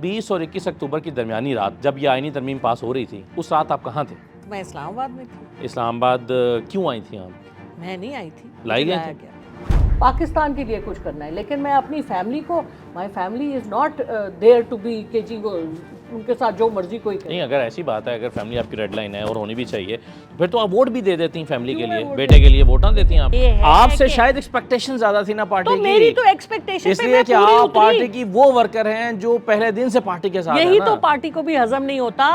20 और 21 अक्टूबर की दरमियानी रात जब ये आईनी तरमीम पास हो रही थी, उस रात आप कहाँ थे? मैं इस्लामाबाद में थी। इस्लामाबाद क्यों आई थी आप? मैं नहीं आई थी, लाई मुझे गई लाया थी? गया। पाकिस्तान के लिए कुछ करना है, लेकिन मैं अपनी फैमिली को, my family is not there to be के जी वो उनके साथ जो मर्जी कोई करे। नहीं, अगर ऐसी बात है, अगर फैमिली आपकी रेड लाइन है और होनी भी चाहिए, तो फिर तो आप वोट भी दे देती हैं फैमिली के क्यों मैं लिए, वोट बेटे के लिए वोट ना देती हैं आप? ये है आपसे कि- शायद एक्सपेक्टेशन ज़्यादा थी ना पार्टी तो की। मेरी तो एक्सपेक्टेशन इसलिए कि आप पार्टी की वो वर्कर हैं जो पहले दिन से पार्टी के साथ यही है ना। तो पार्टी को भी हजम नहीं होता,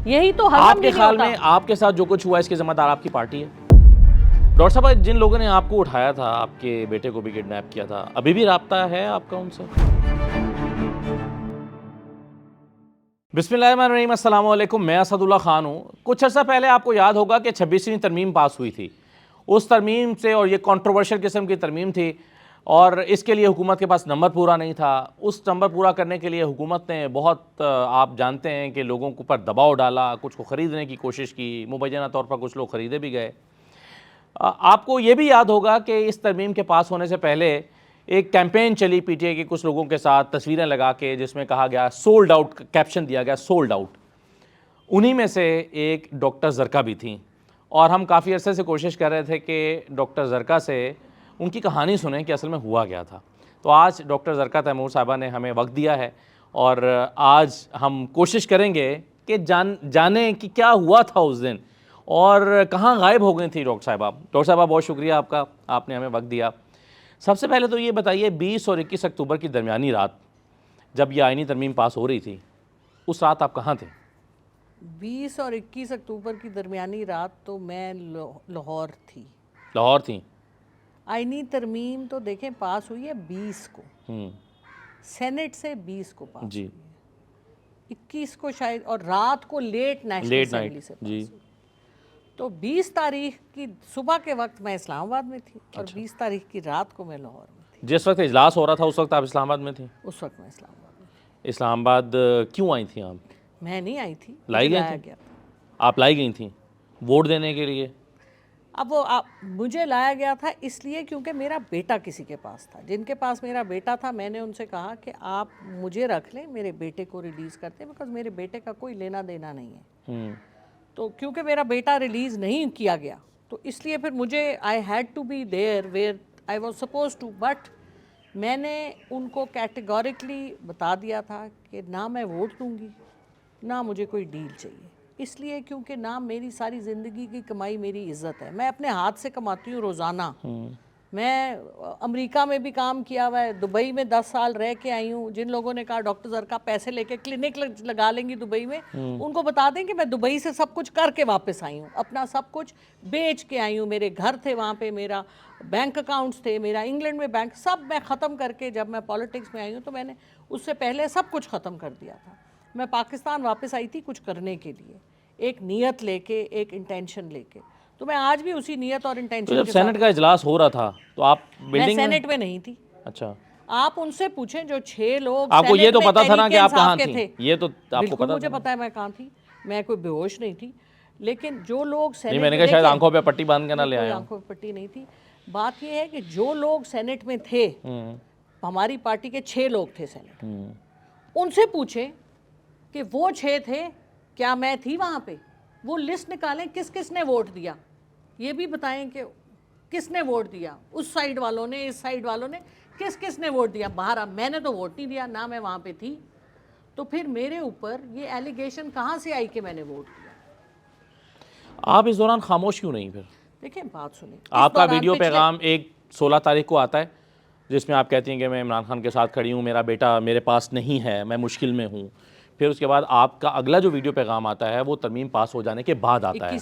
यही तो हजम आपके भी नहीं ख्याल होता। में आपके साथ जो कुछ हुआ इसके जिम्मेदार आपकी पार्टी है? डॉक्टर साहब, जिन लोगों ने आपको उठाया था, आपके बेटे को भी किडनैप किया था, अभी भी राब्ता है आपका उनसे? बिस्मिल्लाहिर्रहमानिर्रहीम, अस्सलाम वालेकुम। मैं असदुल्ला खान हूँ। कुछ अर्सा पहले आपको याद होगा कि 26वीं तरमीम पास हुई थी। उस तरमीम से, और ये कंट्रोवर्शियल किस्म की तरमीम थी, और इसके लिए हुकूमत के पास नंबर पूरा नहीं था। उस नंबर पूरा करने के लिए हुकूमत ने बहुत आप जानते हैं कि लोगों के ऊपर दबाव डाला, कुछ को ख़रीदने की कोशिश की, मुबैना तौर पर कुछ लोग ख़रीदे भी गए। आपको ये भी याद होगा कि इस तरमीम के पास होने से पहले एक कैंपेन चली पीटीआई के कुछ लोगों के साथ, तस्वीरें लगा के, जिसमें कहा गया सोल्ड आउट, कैप्शन दिया गया सोल्ड आउट। उन्हीं में से एक डॉक्टर ज़रका भी थी, और हम काफ़ी अरसे से कोशिश कर रहे थे कि डॉक्टर ज़रका से उनकी कहानी सुनें कि असल में हुआ गया था। तो आज डॉक्टर ज़रका तैमूर साहिबा ने हमें वक्त दिया है, और आज हम कोशिश करेंगे कि जाने कि क्या हुआ था उस दिन और कहाँ गायब हो गई थी डॉक्टर साहिबा। डॉक्टर साहिबा, बहुत शुक्रिया आपका, आपने हमें वक्त दिया। सबसे पहले तो ये बताइए, 20 और 21 अक्टूबर की दरमियानी रात जब ये आईनी तरमीम पास हो रही थी, उस रात आप कहाँ थे? 20 और 21 अक्टूबर की दरमियानी रात तो मैं लाहौर थी। लाहौर थी? आईनी तरमीम तो देखें पास हुई है 20 को, सेनेट से 20 को पास जी, हुई है, 21 को शायद, और रात को लेट नेशनल असेंबली से पास जी। हुई। तो 20 तारीख की सुबह के वक्त मैं इस्लामाबाद में थी, और 20 तारीख की रात को मैं लाहौर में थी। जिस वक्त इजलास हो रहा था उस वक्त आप इस्लामाबाद में थी? उस वक्त मैं इस्लामाबाद में इस्लामाबाद क्यों आई थी आप? थी। मैं नहीं आई थी, लाई मुझे गई लाया थी? गया था। आप लाई गई थी वोट देने के लिए? अब वो मुझे लाया गया था इसलिए क्योंकि मेरा बेटा किसी के पास था। जिनके पास मेरा बेटा था, मैंने उनसे कहा कि आप मुझे रख लें, मेरे बेटे को रिलीज़ करते हैं, बिकॉज मेरे बेटे का कोई लेना देना नहीं है। तो क्योंकि मेरा बेटा रिलीज़ नहीं किया गया, तो इसलिए फिर मुझे I had to be there where I was suppose to. But मैंने उनको कैटेगोरिकली बता दिया था कि ना मैं वोट दूंगी, ना मुझे कोई डील चाहिए। इसलिए क्योंकि ना मेरी सारी ज़िंदगी की कमाई मेरी इज़्ज़त है, मैं अपने हाथ से कमाती हूँ रोज़ाना। मैं अमेरिका में भी काम किया हुआ है, दुबई में 10 साल रह के आई हूँ। जिन लोगों ने कहा डॉक्टर ज़रका पैसे लेके क्लिनिक लगा लेंगी दुबई में, उनको बता दें कि मैं दुबई से सब कुछ करके वापस आई हूँ, अपना सब कुछ बेच के आई हूँ। मेरे घर थे वहाँ पे, मेरा बैंक अकाउंट्स थे, मेरा इंग्लैंड में बैंक, सब मैं ख़त्म करके जब मैं पॉलिटिक्स में आई हूँ, तो मैंने उससे पहले सब कुछ ख़त्म कर दिया था। मैं पाकिस्तान वापस आई थी कुछ करने के लिए, एक नीयत लेके, एक इंटेंशन लेके। तो मैं आज भी उसी नीयत और इंटेंशन तो जब सेनेट का इजलास हो रहा था तो आप मैं बिल्डिंग सेनेट में नहीं थी। अच्छा, आप उनसे पूछें जो 6 लोग आपको ये सेनेट तो में पता था ना कि आप तहरीक-ए-इंसाफ कहाँ के थी? थे। ये तो आपको बिल्कुल पता मुझे था ना? पता है मैं कहाँ थी, मैं कोई बेहोश नहीं थी। लेकिन जो लोग नहीं, सेनेट मैंने में, कहा शायद देखिए, आंखों पे पट्टी बांध के ना ले कोई आया हूँ। आंखों पे पट्टी नहीं थी। बात ये है कि जो लोग सेनेट में थे, हमारी पार्टी के 6 लोग थे सेनेट में, उनसे पूछें कि वो 6 थे, क्या मैं थी वहाँ पे? वो लिस्ट निकालें किस किस ने वोट दिया, ये भी बताएं कि किसने वोट दिया, उस साइड वालों ने, इस साइड वालों ने, किस किस ने वोट दिया। बाहर मैंने तो वोट नहीं दिया, ना मैं वहाँ पे थी। तो फिर मेरे ऊपर ये एलिगेशन कहाँ से आई कि मैंने वोट दिया? आप इस दौरान खामोश क्यों नहीं? फिर देखिए, बात सुनिए। आपका वीडियो पैगाम एक 16 तारीख को आता है जिसमें आप कहती हैं कि मैं इमरान खान के साथ खड़ी हूँ, मेरा बेटा मेरे पास नहीं है, मैं मुश्किल में हूँ। फिर उसके बाद आपका अगला जो वीडियो पैगाम आता है वो तरमीम पास हो जाने के बाद आता है,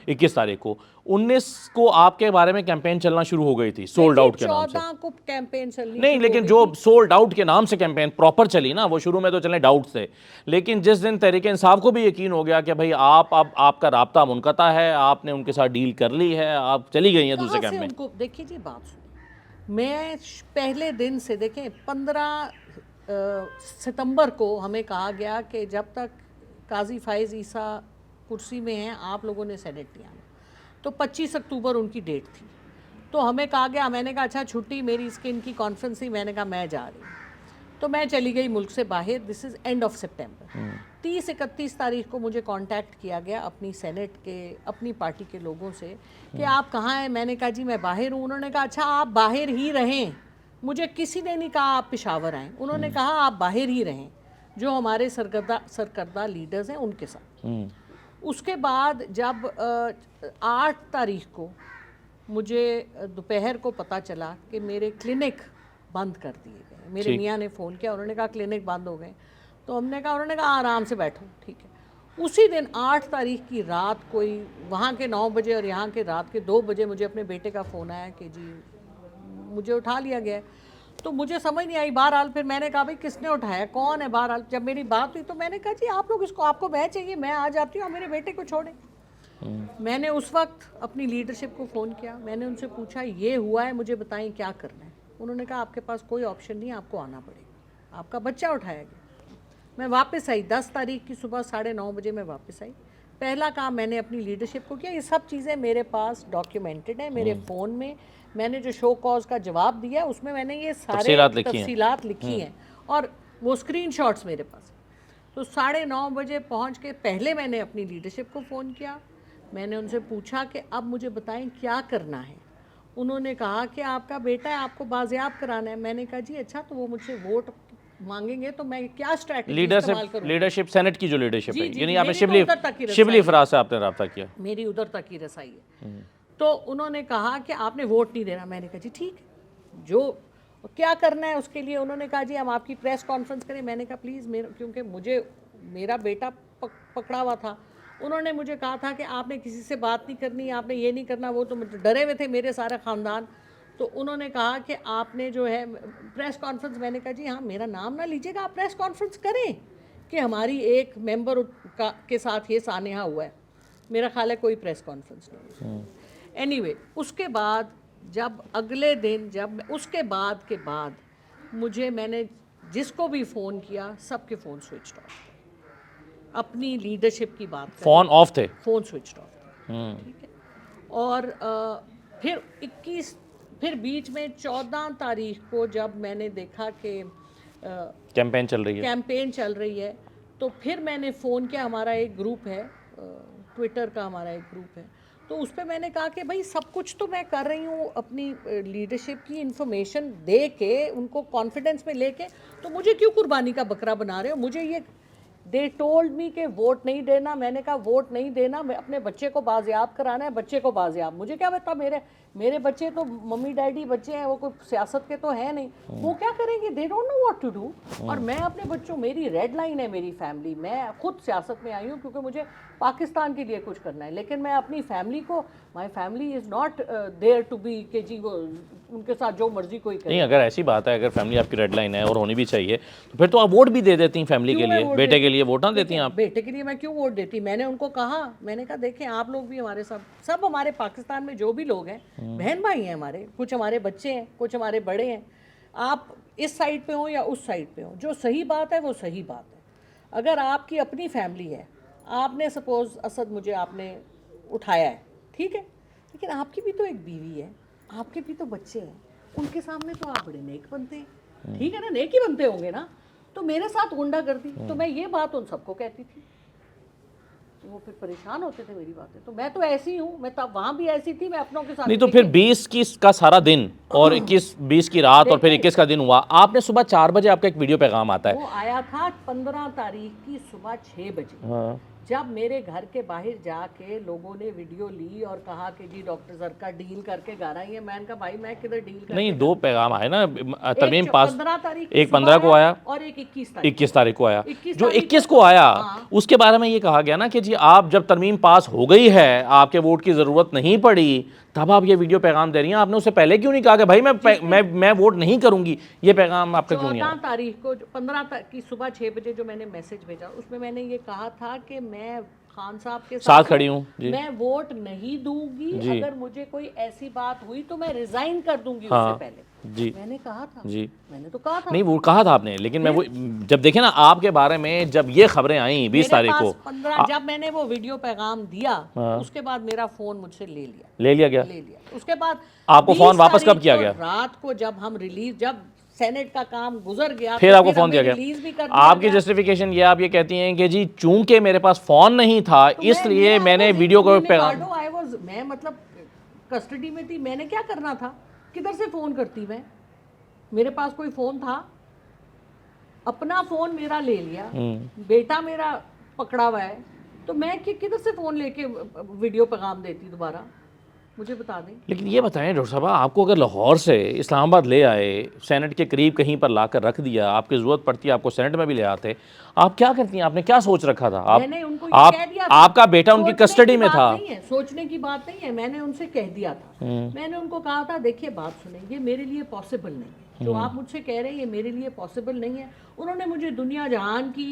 21 तारीख को। 19 को आपके बारे में कैंपेन चलना शुरू हो गई थी सोल्ड आउट के नाम से। 14 को कैंपेन चलनी नहीं, लेकिन जो सोल्ड आउट के नाम से कैंपेन प्रॉपर चली ना, वो शुरू में तो चले डाउट से, लेकिन जिस दिन तहरीक इंसाफ को भी यकीन हो गया कि भाई आप अब आपका राब्ता मुनक़ता है, आपने उनके साथ डील कर ली है, आप चली गई हैं दूसरे कैंप में। देखिए जी, बात सुनिए। मैं पहले दिन से, देखें, 15 सितंबर को हमें कहा गया कि जब तक काजी फाइज़ ईसा कुर्सी में हैं आप लोगों ने सेनेट नहीं आना। तो 25 अक्टूबर उनकी डेट थी, तो हमें कहा गया, मैंने कहा अच्छा छुट्टी, मेरी स्किन की कॉन्फ्रेंस थी, मैंने कहा मैं जा रही हूँ। तो मैं चली गई मुल्क से बाहर। दिस इज़ एंड ऑफ सितंबर। 30-31 तारीख को मुझे कांटेक्ट किया गया अपनी सेनेट के, अपनी पार्टी के लोगों से कि आप कहाँ हैं। मैंने कहा जी मैं बाहर हूँ। उन्होंने कहा अच्छा आप बाहर ही रहें। मुझे किसी ने नहीं कहा आप पेशावर आएँ, उन्होंने कहा आप बाहर ही रहें, जो हमारे सरकर्दा लीडर्स हैं उनके साथ। उसके बाद जब 8 तारीख को मुझे दोपहर को पता चला कि मेरे क्लिनिक बंद कर दिए गए। मेरे मियाँ ने फ़ोन किया, उन्होंने कहा क्लिनिक बंद हो गए। तो उन्होंने कहा आराम से बैठो, ठीक है। उसी दिन 8 तारीख की रात कोई वहाँ के 9 बजे और यहाँ के रात के 2 बजे मुझे अपने बेटे का फ़ोन आया कि जी मुझे उठा लिया गया है। तो मुझे समझ नहीं आई। बहरहाल फिर मैंने कहा भाई किसने उठाया, कौन है। बहरहाल जब मेरी बात हुई तो मैंने कहा जी आप लोग इसको, आपको मैं चाहिए मैं आ जाती हूँ, मेरे बेटे को छोड़ें। मैंने उस वक्त अपनी लीडरशिप को फ़ोन किया, मैंने उनसे पूछा ये हुआ है, मुझे बताएं क्या करना है। उन्होंने कहा आपके पास कोई ऑप्शन नहीं है, आपको आना पड़ेगा। आपका बच्चा उठाया गया। मैं वापस आई 10 तारीख की सुबह 9:30 बजे मैं वापस आई। पहला काम मैंने अपनी लीडरशिप को किया। ये सब चीज़ें मेरे पास डॉक्यूमेंटेड है मेरे फ़ोन में। मैंने जो शो कॉज का जवाब दिया उसमें मैंने ये सारे तफसीलात लिखी हैं और वो स्क्रीनशॉट्स मेरे पास। तो 9:30 बजे पहुंच के पहले मैंने अपनी लीडरशिप को फ़ोन किया। मैंने उनसे पूछा कि अब मुझे बताएं क्या करना है। उन्होंने कहा कि आपका बेटा है, आपको बाजियाब कराना है। मैंने कहा जी अच्छा, तो वो मुझसे वोट मांगेंगे तो मैं क्या स्ट्रैटेजी इस्तेमाल करूं। लीडरशिप सेनेट की जो लीडरशिप है, यानी आपने मेरी शिबली फराज से आपने रब्ता किया। मेरी उधर तक की रसाई है। तो उन्होंने कहा कि आपने वोट नहीं देना। मैंने कहा जी ठीक है, जो क्या करना है उसके लिए। उन्होंने कहा जी हम आपकी प्रेस कॉन्फ्रेंस करें। मैंने कहा प्लीज़ क्योंकि मेरा बेटा पकड़ा हुआ था। उन्होंने मुझे कहा था कि आपने किसी से बात नहीं करनी, आपने ये नहीं करना। वो तो डरे हुए थे मेरे सारा ख़ानदान। तो उन्होंने कहा कि आपने जो है प्रेस कॉन्फ्रेंस। मैंने कहा जी हाँ मेरा नाम ना लीजिएगा, आप प्रेस कॉन्फ्रेंस करें कि हमारी एक मेंबर के साथ ये सानेहा हुआ है। मेरा ख्याल है कोई प्रेस कॉन्फ्रेंस नहीं। एनीवे, उसके बाद जब अगले दिन उसके बाद के बाद मैंने जिसको भी फ़ोन किया सबके फ़ोन स्विच ऑफ। अपनी लीडरशिप की बात फ़ोन ऑफ थे, फ़ोन स्विच ऑफ, ठीक है। और फिर बीच में 14 तारीख को जब मैंने देखा कि कैंपेन चल रही है, तो फिर मैंने फ़ोन किया। हमारा एक ग्रुप है, ट्विटर का हमारा एक ग्रुप है, तो उस पर मैंने कहा कि भाई सब कुछ तो मैं कर रही हूँ अपनी लीडरशिप की इंफॉर्मेशन दे के, उनको कॉन्फिडेंस में लेके, तो मुझे क्यों कुर्बानी का बकरा बना रहे हो। मुझे ये दे टोल्ड मी कि वोट नहीं देना। मैंने कहा वोट नहीं देना, मैं अपने बच्चे को बाजियाब कराना है। बच्चे को बाजियाब, मुझे क्या पता, मेरे बच्चे तो मम्मी डैडी बच्चे हैं, वो कोई सियासत के तो है नहीं, वो क्या करेंगे, they don't know what to do. और मैं अपने बच्चों, मेरी रेड लाइन है मेरी फैमिली। मैं खुद सियासत में आई हूँ क्योंकि मुझे पाकिस्तान के लिए कुछ करना है, लेकिन मैं अपनी फैमिली को, my family is not there to be कि जी वो उनके साथ जो मर्जी कोई करे। नहीं, अगर ऐसी बात है, अगर फैमिली आपकी रेड लाइन है और होनी भी चाहिए, तो फिर तो आप वोट भी दे देती हैं फैमिली के लिए, बेटे के लिए वोट ना देती हैं आप? बेटे के लिए मैं क्यों वोट देती। मैंने उनको कहा, मैंने कहा देखें आप लोग भी हमारे सब हमारे पाकिस्तान में जो भी लोग हैं बहन भाई हैं हमारे, कुछ हमारे बच्चे हैं, कुछ हमारे बड़े हैं। आप इस साइड पे हो या उस साइड पे हो, जो सही बात है वो सही बात है। अगर आपकी अपनी फैमिली है, आपने सपोज असद मुझे आपने उठाया है, ठीक है, लेकिन आपकी भी तो एक बीवी है, आपके भी तो बच्चे हैं, उनके सामने तो आप बड़े नेक बनते हैं, ठीक है ना, नेक ही बनते होंगे ना। तो मेरे साथ गुंडागर्दी, तो मैं ये बात उन सबको कहती थी, तो वो फिर परेशान होते थे मेरी बातें। तो मैं तो ऐसी हूँ, मैं तब वहाँ भी ऐसी थी, मैं अपनों के साथ नहीं। तो फिर 20 का सारा दिन और 21-20 की रात और फिर 21 का दिन हुआ, आपने सुबह 4 बजे आपका एक वीडियो पैगाम आता है। वो आया था 15 तारीख की सुबह 6 बजे। जब मेरे घर के बाहर जाके लोगों ने वीडियो ली और कहा कि जी डॉक्टर सरकार डील करके गा रही है। मैंने कहा भाई मैं किधर डील करके, नहीं, 2 पैगाम आए ना तरमीम पास, 15 तारीख एक 15 को आया और एक 21 तारीख को आया। जो 21 को आया उसके बारे में ये कहा गया ना कि जी आप जब तरमीम पास हो गई है, आपके वोट की ज़रूरत नहीं पड़ी, तब आप ये वीडियो पैगाम दे रही हैं। आपने उससे पहले क्यों नहीं कहा कि भाई मैं वोट नहीं करूंगी? ये पैगाम आपका क्यों नहीं आया? 14 तारीख को 15 की सुबह 6 बजे जो मैंने मैसेज भेजा, उसमें मैंने ये कहा था कि मैं खान साहब के साथ खड़ी हूँ, मैं वोट नहीं दूंगी। अगर मुझे कोई ऐसी बात हुई तो मैं रिजाइन कर दूंगी। उससे पहले जी मैंने कहा था, जी मैंने तो कहा था। नहीं, वो कहा था आपने, लेकिन मैं वो जब देखे ना आपके बारे में, जब ये खबरें आई 20 तारीख को, 15 जब मैंने वो वीडियो पैगाम दिया, उसके बाद मेरा फोन मुझसे ले लिया गया। उसके बाद आपको फोन वापस कब किया गया? रात को जब हम सेनेट का काम गुजर गया फिर तो आपको फोन दिया हमें गया। रिलीज भी कर दिया आपकी गया। जस्टिफिकेशन ये आप ये कहती हैं कि जी चूंकि मेरे पास फोन नहीं था इसलिए मैंने वीडियो को पैगाम। मैं मतलब कस्टडी में थी, मैंने क्या करना था, किधर से फ़ोन करती मैं, मेरे पास कोई फ़ोन था, अपना फ़ोन मेरा ले लिया, बेटा मेरा पकड़ा हुआ है, तो मैं किधर से फ़ोन लेके वीडियो पैगाम देती दोबारा, मुझे बता दें। लेकिन ये बताएं डॉक्टर साहब, आपको अगर लाहौर से इस्लामाबाद ले आए, सेनेट के करीब कहीं पर लाकर रख दिया, आपकी ज़रूरत पड़ती है आपको सेनेट में भी ले आते, आप क्या करती हैं? आपने क्या सोच रखा था? मैंने उनको ये कह दिया था, आपका बेटा उनकी कस्टडी में था। नहीं है, सोचने की बात नहीं है, मैंने उनसे कह दिया था, मैंने उनको कहा था देखिए बात सुने, ये मेरे लिए पॉसिबल नहीं है, जो आप मुझसे कह रहे हैं ये मेरे लिए पॉसिबल नहीं है। उन्होंने मुझे दुनिया जहान की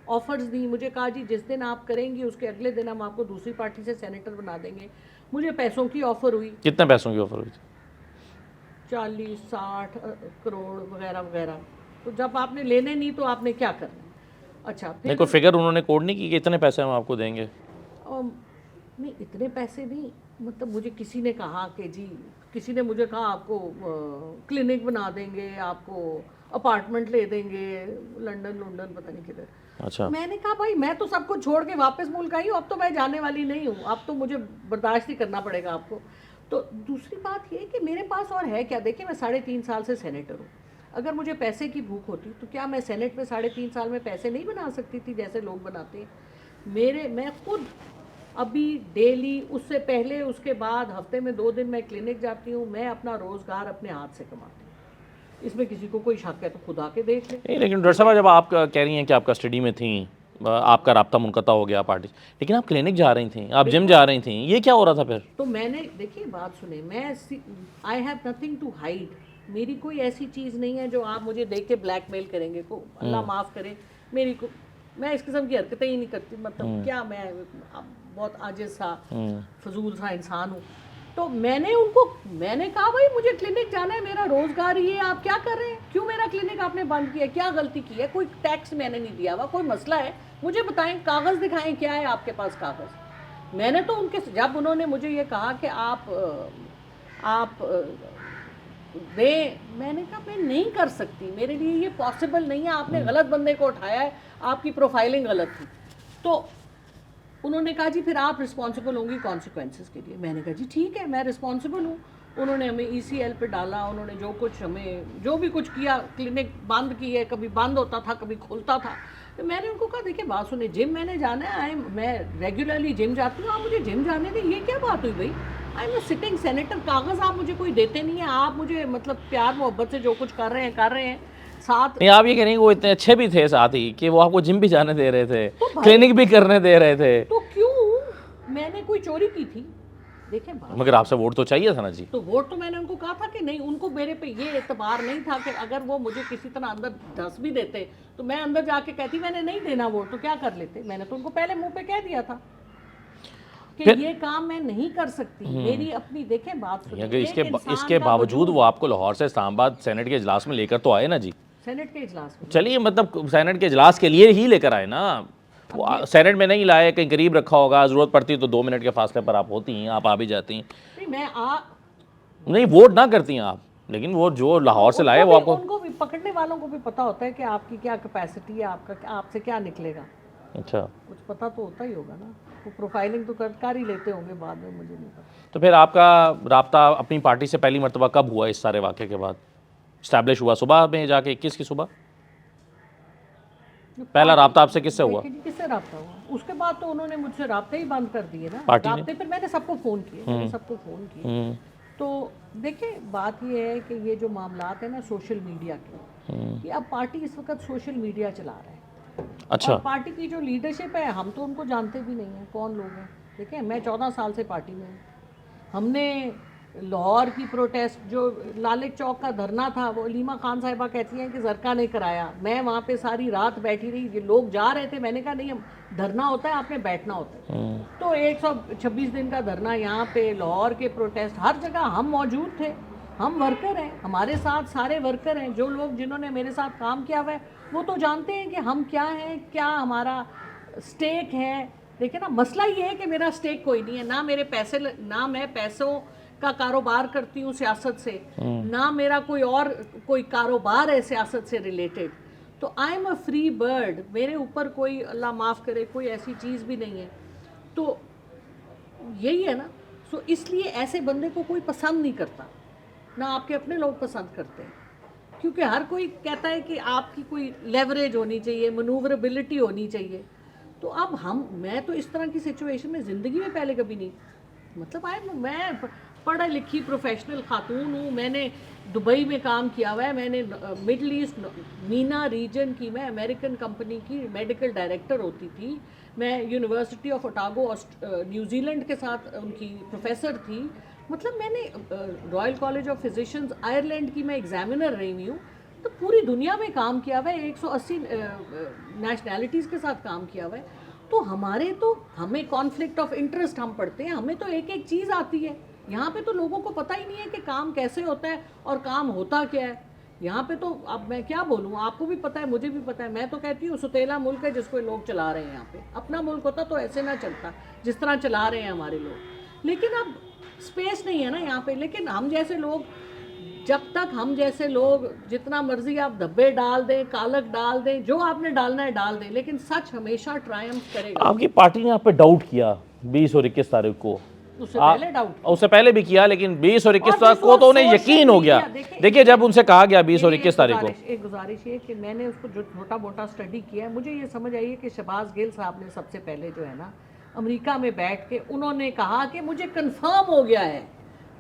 ऑफर्स दी, मुझे कहा जी जिस दिन आप करेंगी उसके अगले दिन हम आपको दूसरी पार्टी से सेनेटर बना देंगे। मुझे पैसों की ऑफर हुई। कितने पैसों की ऑफर हुई थी? 40-60 करोड़ वगैरह वगैरह। तो जब आपने लेने नहीं तो आपने क्या करना। अच्छा नहीं, कोई फिगर उन्होंने कोड नहीं की कि इतने पैसे हम आपको देंगे? नहीं, इतने पैसे नहीं, मतलब मुझे किसी ने कहा कि जी, किसी ने मुझे कहा आपको क्लिनिक बना देंगे, आपको अपार्टमेंट ले देंगे, लंदन पता नहीं किधर। अच्छा। मैंने कहा भाई मैं तो सब कुछ छोड़ के वापस मुल्क आई हूँ, अब तो मैं जाने वाली नहीं हूँ, अब तो मुझे बर्दाश्त ही करना पड़ेगा आपको। तो दूसरी बात ये कि मेरे पास और है क्या, देखिए मैं 3.5 साल से सेनेटर हूँ, अगर मुझे पैसे की भूख होती तो क्या मैं सेनेट में 3.5 साल में पैसे नहीं बना सकती थी जैसे लोग बनाते हैं। मैं खुद अभी डेली, उससे पहले उसके बाद हफ्ते में 2 दिन मैं क्लिनिक जाती हूँ, मैं अपना रोज़गार अपने हाथ से कमाती हूँ, इसमें किसी को कोई शक है तो खुद आके देख ले। नहीं, लेकिन डॉक्टर साहब जब आप कह रही हैं कि आप कस्टडी में थी, आपका राब्ता मुनक़ता हो गया पार्टी, लेकिन आप क्लिनिक जा रही थी, आप जिम जा रही थी, ये क्या हो रहा था फिर? तो मैंने, देखिए बात सुने, I have nothing to hide, मेरी कोई ऐसी चीज़ नहीं है जो आप मुझे देख के ब्लैकमेल करेंगे को, अल्लाह माफ़ करे, मैं इस किस्म की हरकतें ही नहीं करती, मतलब क्या मैं बहुत आजिज़ सा फजूल सा इंसान हूँ। तो मैंने कहा भाई मुझे क्लिनिक जाना है, मेरा रोज़गार ये, आप क्या कर रहे हैं, क्यों मेरा क्लिनिक आपने बंद किया, क्या गलती की है, कोई टैक्स मैंने नहीं दिया हुआ, कोई मसला है मुझे बताएं, कागज़ दिखाएं, क्या है आपके पास कागज़। मैंने तो जब उन्होंने मुझे ये कहा कि आप दें, मैंने कहा मैं नहीं कर सकती, मेरे लिए ये पॉसिबल नहीं है, आपने गलत बंदे को उठाया है, आपकी प्रोफाइलिंग गलत थी। तो उन्होंने कहा जी फिर आप रिस्पॉन्सिबल होंगी कॉन्सिक्वेंसेस के लिए। मैंने कहा जी ठीक है मैं रिस्पॉन्सिबल हूँ। उन्होंने हमें ECL पे डाला, उन्होंने जो भी कुछ किया, क्लिनिक बंद की है, कभी बंद होता था कभी खुलता था। तो मैंने उनको कहा देखिए बात सुने, जिम मैंने जाना है, मैं रेगुलरली जिम जाती हूँ, आप मुझे जिम जाने दें, ये क्या बात हुई भाई, आई एम सिटिंग सेनेटर, कागज़ आप मुझे कोई देते नहीं है, आप मुझे मतलब प्यार मोहब्बत से जो कुछ कर रहे हैं साथ। नहीं, आप ये कह रही हैं वो इतने अच्छे भी थे साथ ही कि वो आपको जिम भी जाने दे रहे थे, क्लिनिक भी करने दे रहे थे, तो क्यों, मैंने कोई चोरी की थी? देखें बात, मगर आपसे वोट तो चाहिए था ना जी। तो वोट तो मैंने उनको कहा था कि नहीं, उनको मेरे पे ये एतबार नहीं था कि अगर वो मुझे किसी तरह अंदर धस भी देते तो मैं अंदर जाके कहती मैंने नहीं देना वोट, तो क्या कर लेते। मैंने तो उनको पहले मुंह पे कह दिया था कि ये काम मैं नहीं कर सकती, मेरी अपनी, देखें बात सुनिए, इसके बावजूद वो आपको लाहौर से इस्लामाबाद सेनेट के इजलास में लेकर तो आए ना जी। सेनेट के इजलास में, चलिए मतलब सेनेट के इजलास के लिए ही लेकर आए ना, वो सेनेट में नहीं लाए, कहीं करीब रखा होगा, ज़रूरत पड़ती तो 2 मिनट के फासले पर आप होती हैं, आप आ भी जाती हैं। नहीं वोट ना करती हैं आप, लेकिन वो जो लाहौर से लाए वो आपको, उनको भी, पकड़ने वालों को भी पता होता है कि आपकी क्या कैपेसिटी है, आपसे क्या निकलेगा। अच्छा, कुछ पता तो होता ही होगा ना, वो प्रोफाइलिंग तो कर ही लेते होंगे बाद में, मुझे नहीं पता। तो फिर आपका राब्ता अपनी पार्टी से पहली मरतबा कब हुआ इस सारे वाक़े के बाद इस्टेब्लिश हुआ? सुबह में जाके 21 की सुबह पहला राब्ता आपसे किससे हुआ? किससे राब्ता हुआ? उसके बाद तो उन्होंने मुझसे राब्ते ही बंद कर दिए ना, पार्टी राब्ते फिर मैंने सबको फ़ोन किए, तो देखिए बात ये है कि ये जो मामलात है ना सोशल मीडिया के, कि अब पार्टी इस वक्त सोशल मीडिया चला रहा है। अच्छा, और पार्टी की जो लीडरशिप है हम तो उनको जानते भी नहीं हैं कौन लोग हैं। देखिए मैं 14 साल से पार्टी में हूँ, हमने लाहौर की प्रोटेस्ट, जो लालिक चौक का धरना था, वो अलीमा खान साहिबा कहती हैं कि ज़रका ने कराया, मैं वहाँ पे सारी रात बैठी रही, ये लोग जा रहे थे, मैंने कहा नहीं, धरना होता है आपने बैठना होता है। तो 126 दिन का धरना यहाँ पे, लाहौर के प्रोटेस्ट, हर जगह हम मौजूद थे, हम वर्कर हैं, हमारे साथ सारे वर्कर हैं, जो लोग जिन्होंने मेरे साथ काम किया हुआ है वो तो जानते हैं कि हम क्या हैं, क्या हमारा स्टेक है। देखिए ना, मसला ये है कि मेरा स्टेक कोई नहीं है, ना मेरे पैसे, ना मैं पैसों का कारोबार करती हूँ सियासत से, ना मेरा कोई कारोबार है सियासत से रिलेटेड, तो I am a free bird. मेरे ऊपर कोई, अल्लाह माफ़ करे, कोई ऐसी चीज़ भी नहीं है। तो यही है ना। सो इसलिए ऐसे बंदे को कोई पसंद नहीं करता, ना आपके अपने लोग पसंद करते हैं, क्योंकि हर कोई कहता है कि आपकी कोई लेवरेज होनी चाहिए, मनूवरेबिलिटी होनी चाहिए। तो अब मैं तो इस तरह की सिचुएशन में ज़िंदगी में पहले कभी नहीं, मतलब मैं पढ़ी लिखी प्रोफेशनल खातून हूँ, मैंने दुबई में काम किया हुआ है, मैंने मिडल ईस्ट मीना रीजन की, मैं अमेरिकन कंपनी की मेडिकल डायरेक्टर होती थी, मैं यूनिवर्सिटी ऑफ ओटागो न्यूजीलैंड के साथ उनकी प्रोफेसर थी, मतलब मैंने royal college of physicians Ireland की मैं एग्जामिनर रही हुई हूँ। तो पूरी दुनिया में काम किया हुआ है, 180 नेशनैलिटीज़ के साथ काम किया हुआ है। तो हमें कॉन्फ्लिक्ट ऑफ इंटरेस्ट हम पढ़ते हैं, हमें तो एक एक चीज़ आती है। यहाँ पे तो लोगों को पता ही नहीं है कि काम कैसे होता है और काम होता क्या है। यहाँ पे तो अब मैं क्या बोलूँ, आपको भी पता है, मुझे भी पता है। मैं तो कहती हूँ सुतेला मुल्क है जिसको लोग चला रहे हैं। यहाँ पे अपना मुल्क होता तो ऐसे ना चलता जिस तरह चला रहे हैं हमारे लोग, लेकिन अब स्पेस नहीं है ना यहाँ पे। लेकिन हम जैसे लोग, जब तक हम जैसे लोग जितना मर्जी आप धब्बे डाल दें, कालक डाल दें, जो आपने डालना है डाल दें, लेकिन सच हमेशा ट्रायम्फ करेगा। आपकी पार्टी ने आप पे डाउट किया 20 और 21 तारीख को, उससे पहले डाउट, उससे पहले भी किया, लेकिन 20 और 21 और तारीख को तो उन्हें सोशल यकीन हो गया। मीडिया, देखिए जब उनसे कहा गया 20 और 21 तारीख को, एक गुजारिश ये कि मैंने उसको जो छोटा मोटा स्टडी किया है, मुझे ये समझ आई है कि शहबाज गिल साहब ने सबसे पहले जो है ना अमेरिका में बैठ के उन्होंने कहा कि मुझे कंफर्म हो गया है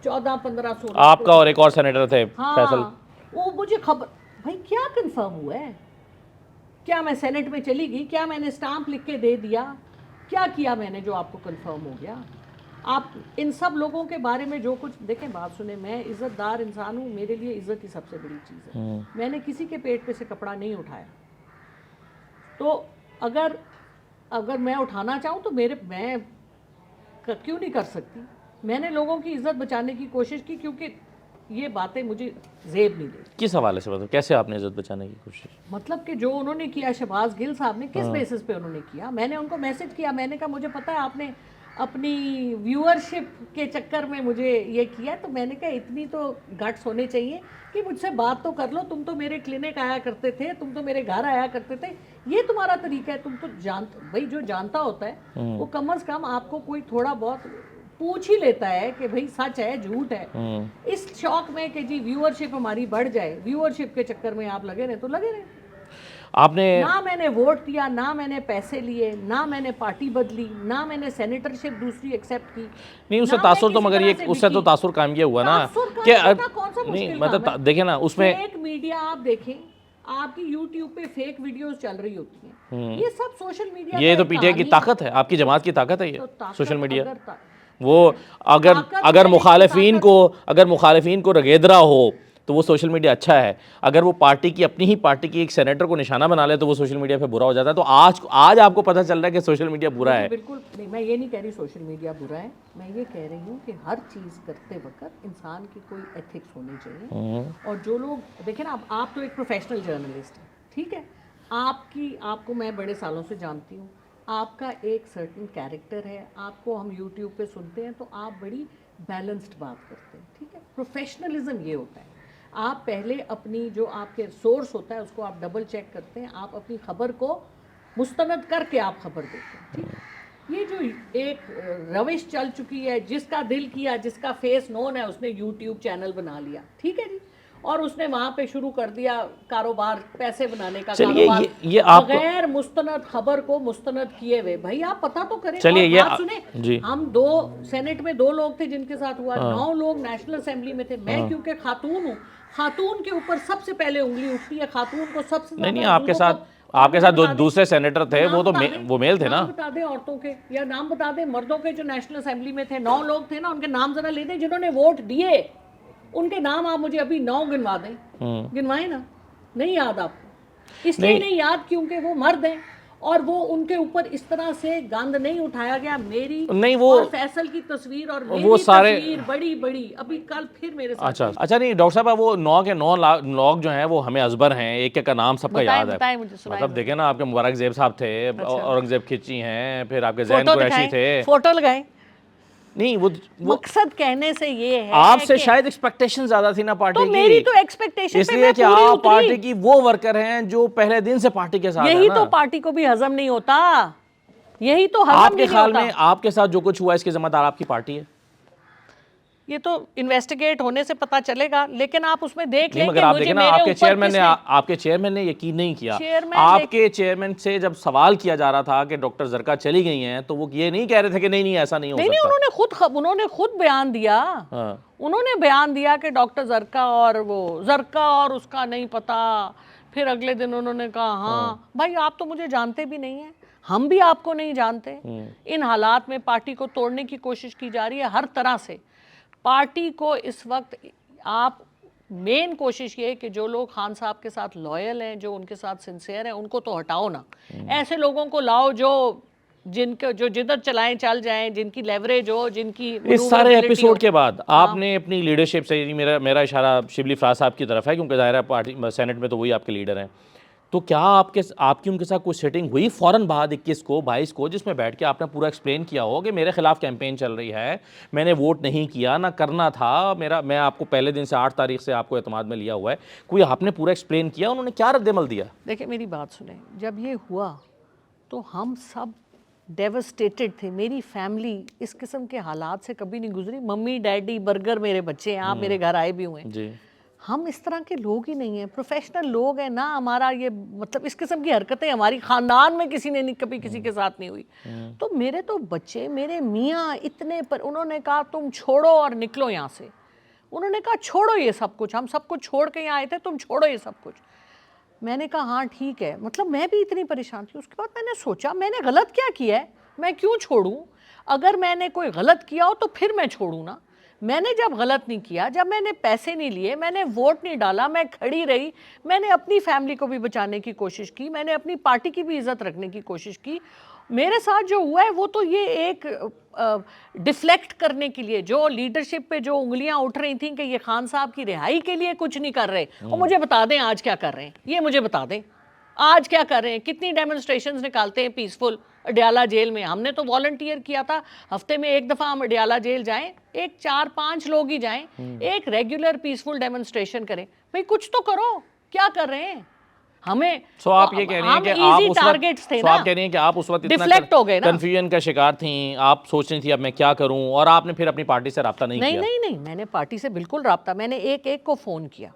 14, 15, 16 आपका और एक और सेनेटर थे फैसल, वो मुझे खबर, भाई क्या कंफर्म हुआ है? क्या मैं सेनेट में चली गई? क्या मैंने स्टाम्प लिख के दे दिया? क्या किया मैंने जो आपको कंफर्म हो गया? आप इन सब लोगों के बारे में जो कुछ देखें, बात सुने, मैं इज़्ज़तदार इंसान हूँ, मेरे लिए इज़्ज़त ही सबसे बड़ी चीज़ है। मैंने किसी के पेट पे से कपड़ा नहीं उठाया। तो अगर मैं उठाना चाहूँ तो मैं क्यों नहीं कर सकती? मैंने लोगों की इज्जत बचाने की कोशिश की, क्योंकि ये बातें मुझे जेब नहीं देती। किस हवाले से, मतलब कैसे आपने इज्जत बचाने की कोशिश? मतलब कि जो उन्होंने किया, शहबाज गिल साहब ने, किस बेसिस पे उन्होंने किया? मैंने उनको मैसेज किया, मैंने कहा मुझे पता है आपने अपनी व्यूअरशिप के चक्कर में मुझे ये किया, तो मैंने कहा इतनी तो गट्स होने चाहिए कि मुझसे बात तो कर लो। तुम तो मेरे क्लिनिक आया करते थे, तुम तो मेरे घर आया करते थे, ये तुम्हारा तरीका है। तुम तो भाई जो जानता होता है वो कम से कम आपको कोई थोड़ा बहुत पूछ ही लेता है कि भाई सच है झूठ है। इस शौक में कि जी व्यूअरशिप हमारी बढ़ जाए, व्यूअरशिप के चक्कर में आप लगे रहे तो लगे रहे। आपने ना मैंने वोट दिया, ना मैंने पैसे लिए, ना मैंने पार्टी बदली, ना मैंने सेनेटरशिप दूसरी एक्सेप्ट की। नहीं, उससे तासुर तो, मगर ये उससे तो तासुर काम ये हुआ ना कि नहीं, मतलब देखे ना उसमें फेक मीडिया आप देखें, आपकी यूट्यूब पे फेक वीडियोस चल रही होती हैं, ये सब सोशल मीडिया, ये तो पीटीआई की ताकत है, आपकी जमात की ताकत है ये सोशल मीडिया। वो अगर मुखालिफिन को रगेदरा हो तो वो सोशल मीडिया अच्छा है। अगर वो अपनी ही पार्टी की एक सेनेटर को निशाना बना ले तो वो सोशल मीडिया पे बुरा हो जाता है। तो आज आपको पता चल रहा है कि सोशल मीडिया बुरा है। बिल्कुल नहीं, मैं ये नहीं कह रही सोशल मीडिया बुरा है, मैं ये कह रही हूँ कि हर चीज़ करते वक्त इंसान की कोई एथिक्स होनी चाहिए। और जो लोग देखें ना, आप तो एक प्रोफेशनल जर्नलिस्ट हैं, ठीक है, आपको मैं बड़े सालों से जानती हूँ, आपका एक सर्टेन कैरेक्टर है, आपको हम यूट्यूब पे सुनते हैं तो आप बड़ी बैलेंस्ड बात करते हैं, ठीक है। प्रोफेशनलिज्म ये होता है, आप पहले अपनी जो आपके सोर्स होता है उसको आप डबल चेक करते हैं, आप अपनी खबर को मुस्तनद करके आप खबर देते हैं, ठीक है। ये जो एक रविश चल चुकी है, जिसका दिल किया, जिसका फेस नोन है, उसने यूट्यूब चैनल बना लिया, ठीक है जी, और उसने वहाँ पे शुरू कर दिया कारोबार, पैसे बनाने का कारोबार, ये आप बगैर मुस्तनद खबर को मुस्तनद किए हुए। भाई आप पता तो करें। चलिए ये सुने, हम सेनेट में 2 लोग थे जिनके साथ हुआ, 9 लोग नेशनल असेंबली में थे। मैं क्योंकि खातून हूँ, खातून के ऊपर सबसे पहले उंगली उठती है, खातून को सबसे नहीं, आपके साथ जो दूसरे सेनेटर थे वो मेल थे ना। बता दें औरतों के, या नाम बता दें मर्दों के जो नेशनल असेंबली में थे। 9 लोग थे ना, उनके नाम जरा ले दें जिन्होंने वोट दिए, उनके नाम आप मुझे अभी 9 गिनवा दें। गिनवाए ना, नहीं याद आपको, इसलिए नहीं याद क्योंकि वो मर्द हैं और वो उनके ऊपर इस तरह से गंद नहीं उठाया गया। मेरी नहीं, वो और फैसल की तस्वीर और मेरी वो सारे तस्वीर बड़ी अभी कल फिर मेरे साथ। अच्छा नहीं डॉक्टर साहब, वो 9 के 9 लोग जो हैं वो हमें अजबर हैं, एक एक का नाम सबका याद है। मतलब देखे ना, आपके मुबारक जेब साहब थे, औरंगजेब खिची हैं, फिर आपके जैन कुरैशी थे। फोटो लगाए, नहीं वो मकसद कहने से ये है आपसे कि शायद एक्सपेक्टेशन ज्यादा थी ना पार्टी तो की। मेरी तो एक्सपेक्टेशन पे इसलिए मैं कि पूरी आप उतरी। पार्टी की वो वर्कर हैं जो पहले दिन से पार्टी के साथ है यही ना। तो पार्टी को भी हजम नहीं होता, यही तो हजम आपके भी नहीं ख्याल होता। में आपके साथ जो कुछ हुआ इसकी जिम्मेदार आपकी पार्टी है? ये तो इन्वेस्टिगेट होने से पता चलेगा, लेकिन आप उसमें देख नहीं, लें मगर कि आप मुझे देखें ना, मेरे आपके ऊपर चेयरमैन ने किसने आपके चेयरमैन ने यकीन नहीं किया। चेयरमैन आपके चेयरमैन से जब सवाल किया जा रहा था कि डॉक्टर जरका चली गई हैं, तो वो ये नहीं कह रहे थे कि नहीं नहीं ऐसा नहीं हो नहीं नहीं, सकता। उन्होंने खुद बयान दिया। हाँ। उन्होंने बयान दिया कि डॉक्टर जरका और उसका नहीं पता। फिर अगले दिन उन्होंने कहा हाँ भाई आप तो मुझे जानते भी नहीं हैं, हम भी आपको नहीं जानते। इन हालात में पार्टी को तोड़ने की कोशिश की जा रही है हर तरह से। पार्टी को इस वक्त आप मेन कोशिश ये है कि जो लोग खान साहब के साथ लॉयल हैं, जो उनके साथ सिंसियर हैं, उनको तो हटाओ ना। ऐसे लोगों को लाओ जो जिनके जो जिधर चलाएं चल जाएं, जिनकी लेवरेज हो, जिनकी इस सारे maneuverability एपिसोड हो। के बाद आपने अपनी लीडरशिप से, यानी मेरा इशारा शिबली फराज साहब की तरफ है क्योंकि ज़ाहिर है पार्टी सेनेट में तो वही आपके लीडर हैं, तो क्या आपकी उनके साथ कोई सेटिंग हुई फ़ौरन बाद 21 को 22 को, जिसमें बैठ के आपने पूरा एक्सप्लेन किया हो कि मेरे खिलाफ कैंपेन चल रही है, मैंने वोट नहीं किया, ना करना था मैं आपको पहले दिन से 8 तारीख से आपको एतमाद में लिया हुआ है, कोई आपने पूरा एक्सप्लेन किया, उन्होंने क्या रद्दमल दिया? देखिए मेरी बात सुने, जब ये हुआ तो हम सब डेवस्टेटेड थे। मेरी फैमिली इस किस्म के हालात से कभी नहीं गुजरी। मम्मी डैडी बर्गर मेरे बच्चे हैं, आप मेरे घर आए भी हुए हैं। जी। हम इस तरह के लोग ही नहीं हैं, प्रोफेशनल लोग हैं ना। हमारा ये मतलब इस किस्म की हरकतें हमारी ख़ानदान में किसी ने नहीं, कभी किसी के साथ नहीं हुई। तो मेरे तो बच्चे, मेरे मियाँ इतने पर, उन्होंने कहा तुम छोड़ो और निकलो यहाँ से। उन्होंने कहा छोड़ो ये सब कुछ, हम सब कुछ छोड़ के यहाँ आए थे, तुम छोड़ो ये सब कुछ। मैंने कहा हाँ ठीक है। मतलब मैं भी इतनी परेशान थी। उसके बाद मैंने सोचा मैंने गलत क्या किया है, मैं क्यों छोड़ूं? अगर मैंने कोई गलत किया हो तो फिर मैं छोड़ूं ना। मैंने जब गलत नहीं किया, जब मैंने पैसे नहीं लिए, मैंने वोट नहीं डाला, मैं खड़ी रही, मैंने अपनी फैमिली को भी बचाने की कोशिश की, मैंने अपनी पार्टी की भी इज्जत रखने की कोशिश की। मेरे साथ जो हुआ है वो तो ये एक डिफ्लेक्ट करने के लिए, जो लीडरशिप पे जो उंगलियां उठ रही थी कि ये खान साहब की रिहाई के लिए कुछ नहीं कर रहे, और मुझे बता दें आज क्या कर रहे हैं, ये मुझे बता दें आज क्या कर रहे हैं। कितनी डेमोन्स्ट्रेशंस निकालते हैं पीसफुल अडियाला जेल में। हमने तो वॉलंटियर किया था, हफ्ते में एक दफ़ा हम अडियाला जेल जाएं, एक 4-5 लोग ही जाएं, एक रेगुलर पीसफुल डेमोन्स्ट्रेशन करें। भाई कुछ तो करो, क्या कर रहे हैं हमें? सो आप ये कह रही हैं कि आप कह रही हैं कि आप उस वक्त डिफ्लेक्ट हो गए ना, कंफ्यूजन का शिकार थी, आप सोच रही थी अब मैं क्या करूं, और आपने फिर अपनी पार्टी से रब्ता नहीं किया? नहीं, मैंने पार्टी से बिल्कुल रब्ता, मैंने एक एक को फ़ोन किया,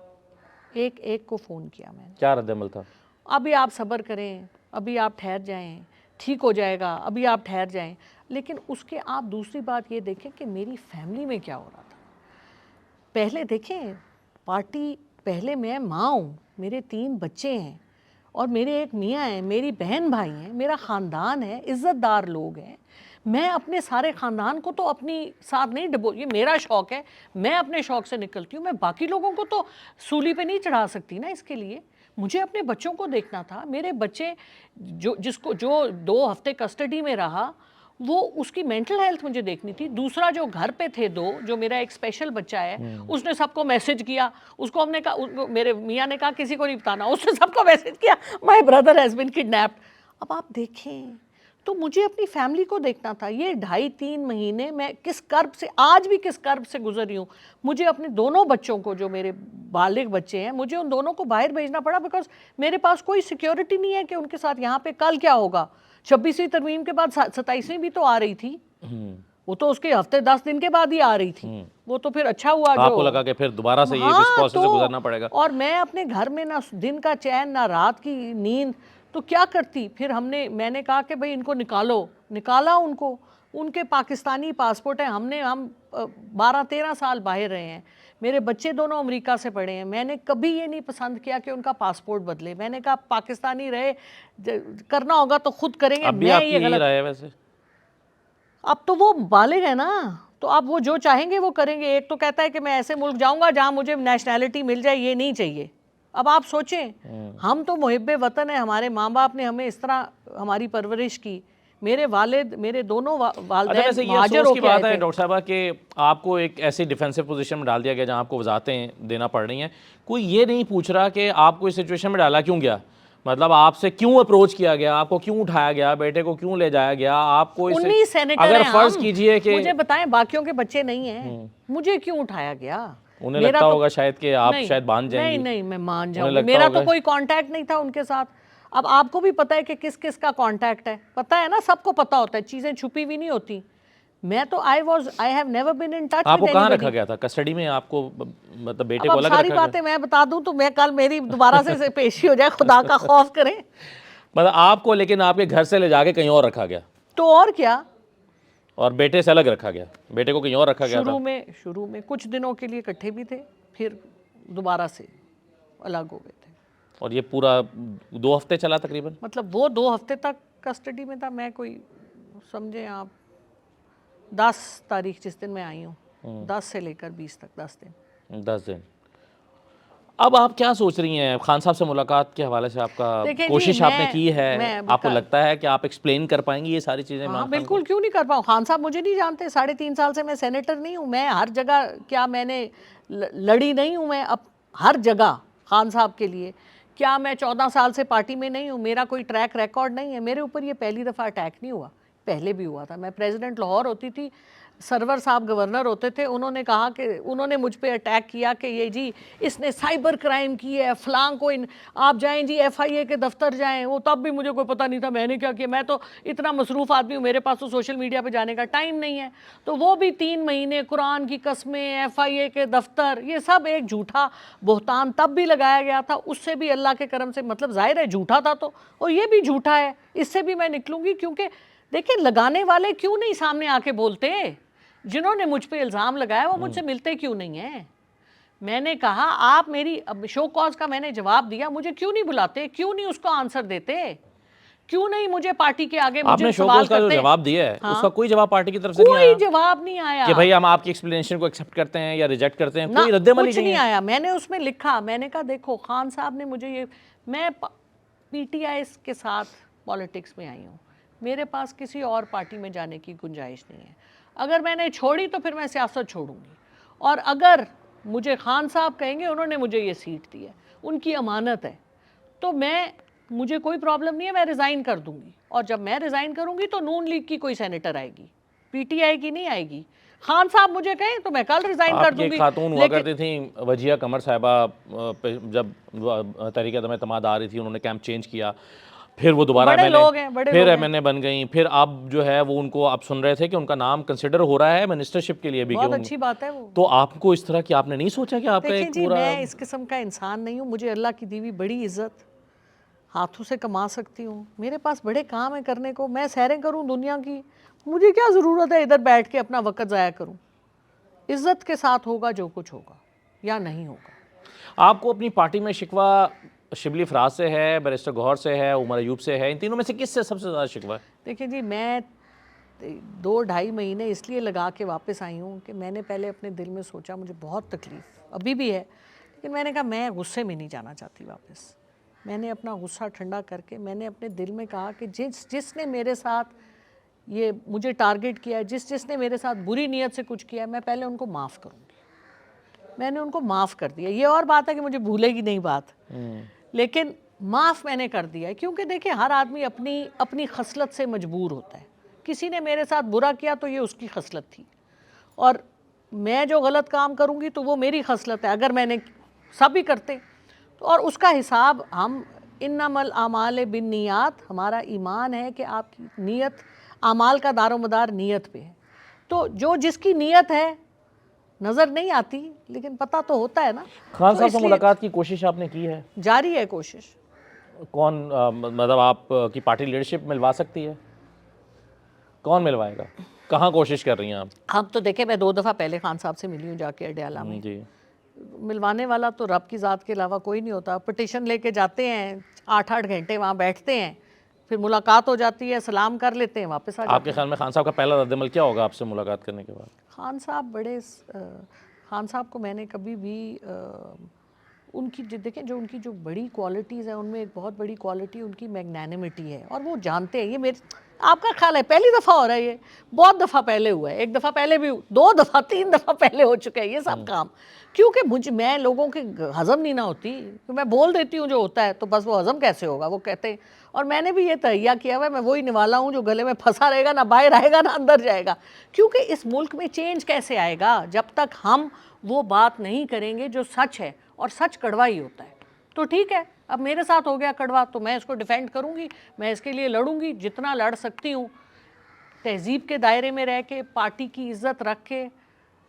एक को फ़ोन किया मैंने। क्या रद्दमल था? अभी आप सब्र करें, अभी आप ठहर जाएं, ठीक हो जाएगा, अभी आप ठहर जाएं। लेकिन उसके आप दूसरी बात ये देखें कि मेरी फैमिली में क्या हो रहा था। पहले देखें पार्टी, पहले मैं माँ हूँ, मेरे 3 बच्चे हैं और मेरे एक मियाँ हैं, मेरी बहन भाई हैं, मेरा ख़ानदान है, इज़्ज़तदार लोग हैं। मैं अपने सारे ख़ानदान को तो अपनी साथ नहीं डबो, ये मेरा शौक़ है, मैं अपने शौक़ से निकलती हूँ। मैं बाकी लोगों को तो सूली पे नहीं चढ़ा सकती ना। इसके लिए मुझे अपने बच्चों को देखना था। मेरे बच्चे जो 2 हफ्ते कस्टडी में रहा, वो उसकी मेंटल हेल्थ मुझे देखनी थी। दूसरा जो घर पे थे 2, जो मेरा एक स्पेशल बच्चा है, उसने सबको मैसेज किया, उसको हमने कहा, मेरे मियाँ ने कहा किसी को नहीं बताना, उसने सबको मैसेज किया my brother has been kidnapped. अब आप देखें, तो मुझे अपनी फैमिली को देखना था। ये 2.5-3 महीने मैं किस कर्ब से, आज भी किस कर्ब से गुजर रही हूँ। मुझे अपने दोनों बच्चों को, जो मेरे बालिग बच्चे हैं, मुझे उन दोनों को बाहर भेजना पड़ा, बिकॉज मेरे पास कोई सिक्योरिटी नहीं है कि उनके साथ यहाँ पे कल क्या होगा। 26वीं तरमीम के बाद 27वीं भी तो आ रही थी, वो तो उसके हफ्ते 10 दिन के बाद ही आ रही थी। वो तो फिर अच्छा हुआ, आपको लगा कि फिर दोबारा से ये इस प्रोसेस से गुजरना पड़ेगा। और मैं अपने घर में ना दिन का चैन ना रात की नींद, तो क्या करती फिर। मैंने कहा कि भाई इनको निकाला उनको, उनके पाकिस्तानी पासपोर्ट है। हम 12-13 साल बाहर रहे हैं, मेरे बच्चे दोनों अमेरिका से पढ़े हैं। मैंने कभी ये नहीं पसंद किया कि उनका पासपोर्ट बदले। मैंने कहा पाकिस्तानी रहे, करना होगा तो खुद करेंगे। मैं ये गलत रहा है वैसे। अब तो वो बालिग है ना, तो अब वो जो चाहेंगे वो करेंगे। एक तो कहता है कि मैं ऐसे मुल्क जाऊंगा जहां मुझे नेशनैलिटी मिल जाए, ये नहीं चाहिए। अब आप सोचें, हम तो मुहिब्बे वतन है, हमारे माँ बाप ने हमें इस तरह हमारी परवरिश की। मेरे वालिद, मेरे दोनों वालिदैन महाजर होके आए थे। डॉक्टर साहब कि आपको एक ऐसी डिफेंसिव पोजीशन में डाल दिया गया जहां आपको वजाहतें देना पड़ रही हैं, कोई ये नहीं पूछ रहा कि आपको इस सिचुएशन में डाला क्यों गया। मतलब आपसे क्यों अप्रोच किया गया, आपको क्यों उठाया गया, बेटे को क्यों ले जाया गया, आपको 19 सेनेटर अगर हैं फर्ज हम। कीजिए कि मुझे बताएं, बाकियों के बच्चे नहीं हैं, मुझे क्यों उठाया गया? उन्हें मेरा लगता तो होगा शायद कि आप नहीं, शायद मान नहीं जाएंगी, नहीं, मैं मान उन्हें जाऊंगी, लगता मेरा तो होगा कोई कांटेक्ट नहीं था उनके साथ। अब आपको भी पता है कि किस किस का कांटेक्ट है, पता है ना, सबको पता होता है, चीजें छुपी हुई नहीं होती। मैं तो I have never been in touch आपको विद कहाँ रखा एनीबॉडी। गया था कस्टडी में, आपको मतलब बेटे अब को अब अलग सारी रखा गया? बातें मैं बता दूं तो मैं कल मेरी दोबारा से पेशी हो जाए, खुदा का खौफ करें। मतलब आपको लेकिन आपके घर से ले जाके कहीं और रखा गया तो और क्या, और बेटे से अलग रखा गया, बेटे को कहीं और रखा गया था? शुरू में कुछ दिनों के लिए इकट्ठे भी थे, फिर दोबारा से अलग हो गए थे। और ये पूरा 2 हफ्ते चला तकरीबन? मतलब वो 2 हफ्ते तक कस्टडी में था, मैं कोई समझे आप 10 तारीख जिस दिन मैं आई हूँ, 10 से लेकर 20 तक 10 दिन। 10 दिन। अब आप क्या सोच रही हैं खान साहब से मुलाकात के हवाले से? आपका देखिए जी, कोशिश आपने की है, मैं आपको लगता है कि आप एक्सप्लेन कर पाएंगी ये सारी चीज़ें इमरान हाँ खान बिल्कुल, क्यों नहीं कर पाऊँ? खान साहब मुझे नहीं जानते, 3.5 साल से मैं सेनेटर नहीं हूँ, मैं हर जगह, क्या मैंने लड़ी नहीं हूँ मैं अब हर जगह खान साहब के लिए? क्या मैं 14 साल से पार्टी में नहीं हूँ? मेरा कोई ट्रैक रिकॉर्ड नहीं है, मेरे ऊपर ये पहली दफ़ा अटैक नहीं हुआ, पहले भी हुआ था। मैं प्रेसिडेंट लाहौर होती थी, सरवर साहब गवर्नर होते थे, उन्होंने कहा कि उन्होंने मुझ पे अटैक किया कि ये जी इसने साइबर क्राइम की है, फलां को आप जाएं जी FIA के दफ्तर जाएं। वो तब भी मुझे कोई पता नहीं था मैंने क्या किया, मैं तो इतना मसरूफ़ आदमी हूँ, मेरे पास तो सोशल मीडिया पे जाने का टाइम नहीं है। तो वो भी 3 महीने कुरान की कस्में, FIA के दफ्तर, ये सब एक झूठा बहतान तब भी लगाया गया था, उससे भी अल्लाह के करम से, मतलब जाहिर है झूठा था तो, और ये भी झूठा है, इससे भी मैं निकलूंगी। क्योंकि देखिए, लगाने वाले क्यों नहीं सामने आके बोलते? जिन्होंने मुझ पे इल्ज़ाम लगाया वो मुझसे मिलते क्यों नहीं हैं? मैंने कहा आप मेरी, अब शो कॉज का मैंने जवाब दिया, मुझे क्यों नहीं बुलाते, क्यों नहीं उसको आंसर देते, क्यों नहीं मुझे पार्टी के आगे मुझे आपने शो सवाल कॉज का जो करते? जवाब दिया है, हाँ, उसका कोई जवाब पार्टी की तरफ से नहीं आया कोई जवाब नहीं आया कि भाई हम आपकी एक्सप्लेनेशन को एक्सेप्ट करते हैं या रिजेक्ट करते हैं? ना, कोई रद्द-ए-अमल ही कुछ नहीं नहीं है। आया। मैंने उसमें लिखा, मैंने कहा देखो खान साहब ने मुझे ये, मैं PTI के साथ पॉलिटिक्स में आई हूँ, मेरे पास किसी और पार्टी में जाने की गुंजाइश नहीं है। अगर मैंने छोड़ी तो फिर मैं सियासत छोड़ूंगी, और अगर मुझे खान साहब कहेंगे उन्होंने मुझे ये सीट दी है, उनकी अमानत है, तो मुझे कोई प्रॉब्लम नहीं है, मैं रिज़ाइन कर दूंगी। और जब मैं रिज़ाइन करूंगी तो नून लीग की कोई सेनेटर आएगी, PTI की नहीं आएगी। खान साहब मुझे कहें तो मैं कल रिज़ाइन कर आपकी दूंगी। एक खातून हुआ करती थी वजिया कमर साहिबा, जब तहरीक अदम एतमाद आ रही थी, उन्होंने कैंप चेंज किया, फिर वो दोबारा बड़े MNA, लोग हैं, बड़े फिर लोग हैं। MNA बन गई, फिर अब जो है वो उनको आप सुन रहे थे कि उनका नाम कंसिडर हो रहा है मिनिस्टरशिप के लिए भी, बहुत कि अच्छी बात है वो। तो आपको इस तरह की आपने नहीं सोचा कि आपका देखिए एक जी, पूरा मैं इस किस्म का इंसान नहीं हूँ, मुझे अल्लाह की दी हुई बड़ी इज्जत, हाथों से कमा सकती हूँ, मेरे पास बड़े काम है करने को, मैं सैरें करूँ दुनिया की, मुझे क्या ज़रूरत है इधर बैठ के अपना वक्त ज़ाया करूँ? इज्जत के साथ होगा जो कुछ होगा या नहीं होगा। आपको अपनी पार्टी में शिकवा शिबली फराज से है, बैरिस्टर गौहर से है, उमर अयूब से है, इन तीनों में से किससे सबसे ज़्यादा शिकवा है? देखिए जी, मैं 2-2.5 महीने इसलिए लगा के वापस आई हूँ कि मैंने पहले अपने दिल में सोचा, मुझे बहुत तकलीफ़ अभी भी है, लेकिन मैंने कहा मैं गुस्से में नहीं जाना चाहती वापस। मैंने अपना गुस्सा ठंडा करके मैंने अपने दिल में कहा कि जिसने मेरे साथ ये मुझे टारगेट किया है, जिसने मेरे साथ बुरी नीयत से कुछ किया है, मैं पहले उनको माफ़ करूँगी। मैंने उनको माफ़ कर दिया। ये और बात है कि मुझे भूलेगी नहीं बात, लेकिन माफ़ मैंने कर दिया है। क्योंकि देखिए, हर आदमी अपनी अपनी खसलत से मजबूर होता है। किसी ने मेरे साथ बुरा किया तो ये उसकी खसलत थी, और मैं जो गलत काम करूँगी तो वो मेरी खसलत है। अगर मैंने सब ही करते तो, और उसका हिसाब हम, इन्नमल आमाल बिन्नियात, हमारा ईमान है कि आपकी नीयत, आमाल का दारोमदार नीयत पे है। तो जो जिसकी नीयत है नज़र नहीं आती, लेकिन पता तो होता है ना। खान तो साहब से इसलिए मुलाकात की कोशिश आपने की है? जारी है कोशिश। कौन मतलब आप की पार्टी लीडरशिप मिलवा सकती है? कौन मिलवाएगा? कहाँ कोशिश कर रही हैं आप? हम तो देखें, मैं 2 दफ़ा पहले खान साहब से मिली हूँ जाके अडयाला में। जी। मिलवाने वाला तो रब की ज़ात के अलावा कोई नहीं होता। पिटिशन लेके जाते हैं, 8-8 घंटे वहाँ बैठते हैं, फिर मुलाकात हो जाती है, सलाम कर लेते हैं, वापस आ जाते आपके ख्याल में खान साहब का पहला रद्दमल क्या होगा आपसे मुलाकात करने के बाद? खान साहब खान साहब को मैंने कभी भी उनकी देखें, जो उनकी जो बड़ी क्वालिटीज़ हैं, उनमें एक बहुत बड़ी क्वालिटी उनकी मैग्नानिमिटी है, और वो जानते हैं। ये आपका ख्याल है पहली दफ़ा हो रहा है ये? बहुत दफ़ा पहले हुआ है, एक दफ़ा पहले भी, 2 दफ़ा 3 दफ़ा पहले हो चुके हैं ये सब काम। क्योंकि मैं लोगों के हज़म नहीं ना होती, तो मैं बोल देती हूँ जो होता है, तो बस वो हज़म कैसे होगा, वो कहते हैं। और मैंने भी ये तहैया किया हुआ है, मैं वही निवाला हूँ जो गले में फंसा रहेगा, ना बाहर आएगा ना अंदर जाएगा। क्योंकि इस मुल्क में चेंज कैसे आएगा जब तक हम वो बात नहीं करेंगे जो सच है, और सच कड़वा ही होता है। तो ठीक है, अब मेरे साथ हो गया कड़वा, तो मैं इसको डिफेंड करूंगी, मैं इसके लिए लड़ूंगी जितना लड़ सकती हूँ, तहजीब के दायरे में रह के, पार्टी की इज़्ज़त रख के,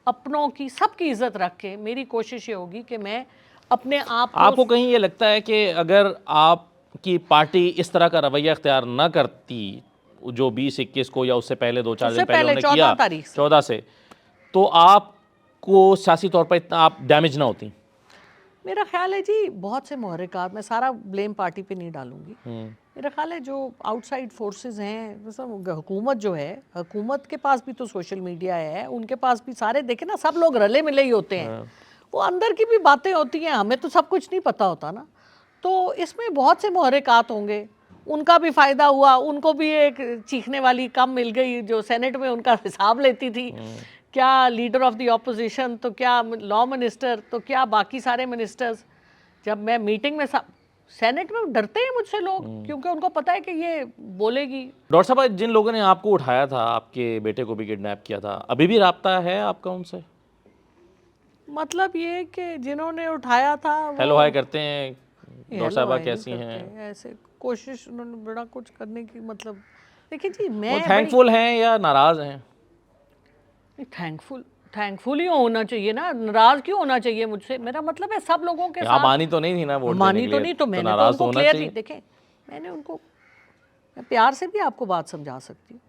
अपनों की, सबकी इज़्ज़त रख के। मेरी कोशिश ये होगी कि मैं अपने आप को, आपको कहीं ये लगता है कि अगर आपकी पार्टी इस तरह का रवैया इख्तियार न करती जो 20-21 को या उससे पहले 2-4 दिन उससे पहले पहले उन्होंने 14 किया, तारीख से, 14 से, तो आपको सियासी तौर पर इतना आप डैमेज ना होती? मेरा ख्याल है जी बहुत से मुहर्रिकात, मैं सारा ब्लेम पार्टी पे नहीं डालूंगी। मेरा ख्याल है जो आउटसाइड फोर्सेस हैं, मतलब हुकूमत जो है, हुकूमत के पास भी तो सोशल मीडिया है, उनके पास भी सारे, देखे ना, सब लोग रले मिले ही होते हैं। वो अंदर की भी बातें होती हैं, हमें तो सब कुछ नहीं पता होता ना। तो इसमें बहुत से मुहर्रिकात होंगे, उनका भी फ़ायदा हुआ, उनको भी एक चीखने वाली कम मिल गई जो सेनेट में उनका हिसाब लेती थी। क्या लीडर ऑफ द ऑपोजिशन, तो क्या लॉ मिनिस्टर, तो क्या बाकी सारे मिनिस्टर्स। जब मैं मीटिंग में, सेनेट में डरते हैं मुझसे लोग, क्योंकि उनको पता है कि ये बोलेगी। डॉक्टर साहब, जिन लोगों ने आपको उठाया था, आपके बेटे को भी किडनैप किया था, अभी भी राब्ता है आपका उनसे? मतलब ये कि जिन्होंने उठाया था वो हेलो हाय करते हैं, डॉक्टर हेलो साहबा हाय नहीं कैसी हैं? करते, ऐसे कोशिश उन्होंने बड़ा कुछ करने की, मतलब देखिए जी, वो मैं बड़ी थैंकफुल हैं या नाराज़ हैं? थैंकफुल ही होना चाहिए ना, नाराज क्यों होना चाहिए मुझसे? मेरा मतलब है सब लोगों के यहाँ साथ। मानी तो नहीं थी ना वोट देने मानी के तो लिए, नहीं, तो मैंने तो नाराज़ उनको होना क्लियरली, चाहिए। देखें, मैंने उनको, मैं प्यार से भी आपको बात समझा सकती हूँ।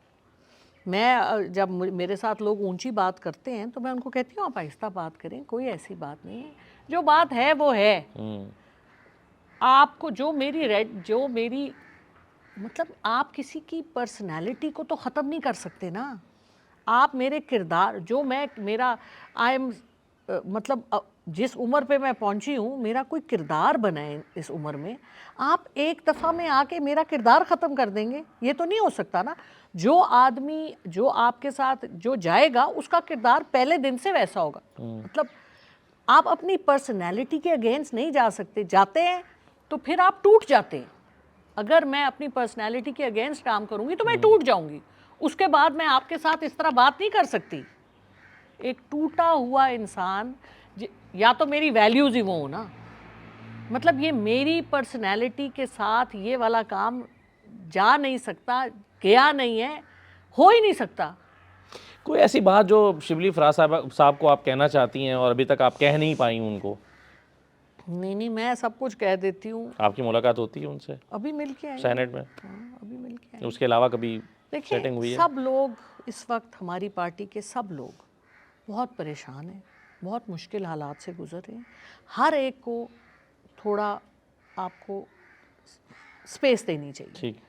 मैं जब मेरे साथ लोग ऊंची बात करते हैं तो मैं उनको कहती हूँ आप आहिस्ता बात करें, कोई ऐसी बात नहीं है, जो बात है वो है। आपको जो मेरी मतलब, आप किसी की पर्सनालिटी को तो ख़त्म नहीं कर सकते ना। आप मेरे किरदार, जो मैं, मेरा आई एम, मतलब जिस उम्र पे मैं पहुंची हूँ, मेरा कोई किरदार बना है इस उम्र में, आप एक दफ़ा में आके मेरा किरदार ख़त्म कर देंगे, ये तो नहीं हो सकता ना। जो आदमी जो आपके साथ जो जाएगा उसका किरदार पहले दिन से वैसा होगा। मतलब आप अपनी पर्सनैलिटी के अगेंस्ट नहीं जा सकते, जाते हैं तो फिर आप टूट जाते हैं। अगर मैं अपनी पर्सनैलिटी के अगेंस्ट काम करूंगी तो मैं टूट जाऊंगी, उसके बाद मैं आपके साथ इस तरह बात नहीं कर सकती। एक टूटा हुआ इंसान, या तो मेरी वैल्यूज़ ही वो हो ना, मतलब ये मेरी पर्सनैलिटी के साथ ये वाला काम जा नहीं सकता, गया नहीं है, हो ही नहीं सकता। कोई ऐसी बात जो शिबली फराज साहब को आप कहना चाहती हैं और अभी तक आप कह नहीं पाई उनको? नहीं, मैं सब कुछ कह देती हूँ। आपकी मुलाकात होती है उनसे अभी मिल के आई, सेनेट में? हाँ, अभी मिल के आई। उसके अलावा कभी देखिए, सेटिंग हुई है? सब लोग इस वक्त, हमारी पार्टी के सब लोग बहुत परेशान हैं, बहुत मुश्किल हालात से गुजर रहे हैं। हर एक को थोड़ा आपको स्पेस देनी चाहिए, ठीक।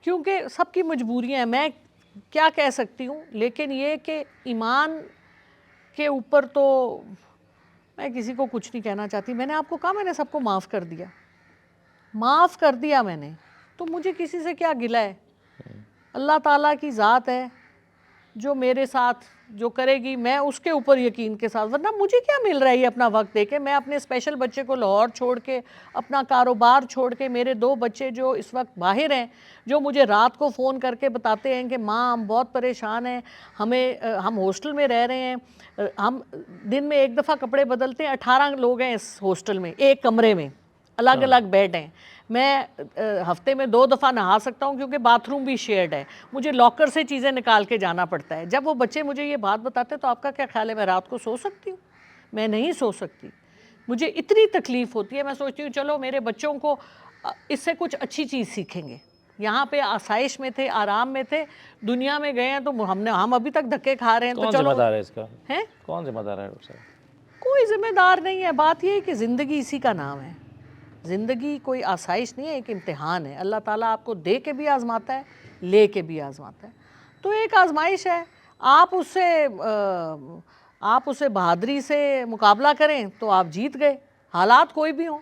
क्योंकि सबकी मजबूरियां हैं। मैं क्या कह सकती हूँ, लेकिन ये कि ईमान के ऊपर तो मैं किसी को कुछ नहीं कहना चाहती। मैंने आपको कहा, मैंने सबको माफ़ कर दिया, माफ़ कर दिया मैंने, तो मुझे किसी से क्या गिला है? अल्लाह ताला की ज़ात है जो मेरे साथ जो करेगी, मैं उसके ऊपर यकीन के साथ, वरना मुझे क्या मिल रहा है ये अपना वक्त दे के? मैं अपने स्पेशल बच्चे को लाहौर छोड़ के, अपना कारोबार छोड़ के, मेरे 2 बच्चे जो इस वक्त बाहर हैं, जो मुझे रात को फ़ोन करके बताते हैं कि माँ हम बहुत परेशान हैं, हम हॉस्टल में रह रहे हैं, हम दिन में एक दफ़ा कपड़े बदलते हैं, 18 लोग हैं इस हॉस्टल में, एक कमरे में, अलग अलग बेड हैं। मैं हफ्ते में 2 दफ़ा नहा सकता हूँ क्योंकि बाथरूम भी शेयर्ड है, मुझे लॉकर से चीज़ें निकाल के जाना पड़ता है। जब वो बच्चे मुझे ये बात बताते हैं तो आपका क्या ख्याल है मैं रात को सो सकती हूँ? मैं नहीं सो सकती, मुझे इतनी तकलीफ़ होती है। मैं सोचती हूँ चलो मेरे बच्चों को इससे कुछ अच्छी चीज़ सीखेंगे। यहाँ पे आसाइश में थे, आराम में थे, दुनिया में गए हैं तो हम अभी तक धक्के खा रहे हैं। कौन तो चलो, जिम्मेदार है इसका? हैं? कौन जिम्मेदार है डॉक्टर साहब? कोई जिम्मेदार नहीं है। बात यह है कि ज़िंदगी इसी का नाम है। ज़िंदगी कोई आसाइश नहीं है, एक इम्तिहान है। अल्लाह ताला आपको दे के भी आज़माता है, ले के भी आज़माता है। तो एक आजमाइश है, आप उससे बहादुरी से मुकाबला करें तो आप जीत गए। हालात कोई भी हों,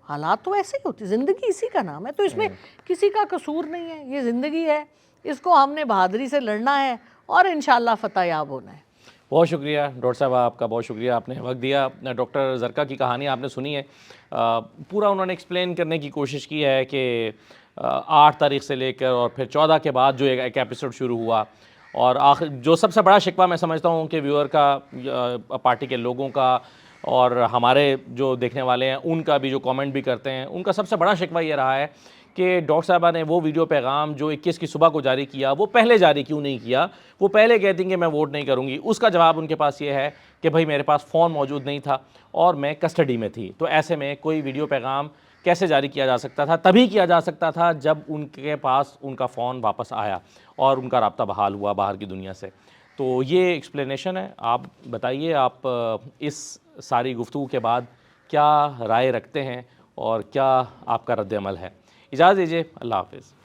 हालात तो ऐसे ही होती, ज़िंदगी इसी का नाम है, तो इसमें किसी का कसूर नहीं है, ये ज़िंदगी है। इसको हमने बहादुरी से लड़ना है और इंशाल्लाह फतह याब होना है। बहुत शुक्रिया डॉक्टर साहब, आपका बहुत शुक्रिया, आपने वक्त दिया। डॉक्टर ज़रका की कहानी आपने सुनी है, पूरा उन्होंने एक्सप्लेन करने की कोशिश की है कि 8 तारीख से लेकर और फिर 14 के बाद जो एक एपिसोड शुरू हुआ, और आखिर जो सबसे बड़ा शिकवा मैं समझता हूँ कि व्यूअर का, पार्टी के लोगों का और हमारे जो देखने वाले हैं उनका भी, जो कमेंट भी करते हैं, उनका सबसे बड़ा शिकवा ये रहा है कि डॉक्टर साहबा ने वो वीडियो पैगाम जो 21 की सुबह को जारी किया, वो पहले जारी क्यों नहीं किया। वो पहले कहती कि मैं वोट नहीं करूँगी, उसका जवाब उनके पास ये है कि भाई मेरे पास फ़ोन मौजूद नहीं था और मैं कस्टडी में थी। तो ऐसे में कोई वीडियो पैगाम कैसे जारी किया जा सकता था? तभी किया जा सकता था जब उनके पास उनका फ़ोन वापस आया और उनका राब्ता बहाल हुआ बाहर की दुनिया से। तो ये एक्सप्लेनेशन है। आप बताइए, आप इस सारी गुफ्तगू के बाद क्या राय रखते हैं और क्या आपका रद्द अमल है? इजाज़त दीजिए, अल्लाह हाफ़िज़।